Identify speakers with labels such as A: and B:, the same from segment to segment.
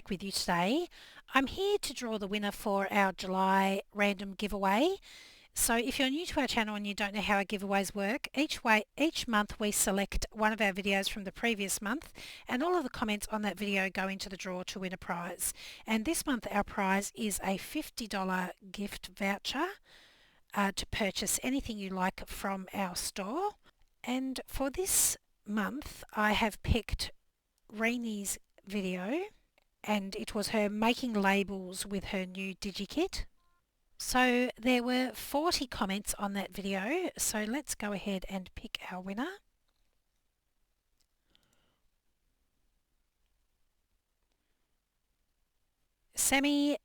A: back with you today. I'm here to draw the winner for our July random giveaway. So if you're new to our channel and you don't know how our giveaways work, each month we select one of our videos from the previous month, and all of the comments on that video go into the draw to win a prize. And this month our prize is a $50 gift voucher to purchase anything you like from our store. And for this month I have picked Rainie's video, and it was her making labels with her new DigiKit. So there were 40 comments on that video, so let's go ahead and pick our winner. Sammy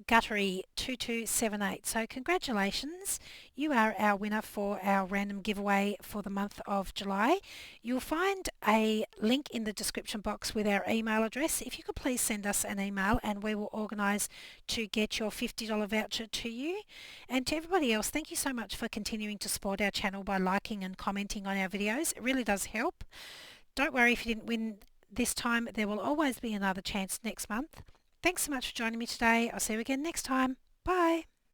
A: Guttery 2278. So congratulations, you are our winner for our random giveaway for the month of July. You'll find a link in the description box with our email address. If you could please send us an email and we will organise to get your $50 voucher to you. And to everybody else, thank you so much for continuing to support our channel by liking and commenting on our videos. It really does help. Don't worry if you didn't win this time, there will always be another chance next month. Thanks so much for joining me today. I'll see you again next time. Bye.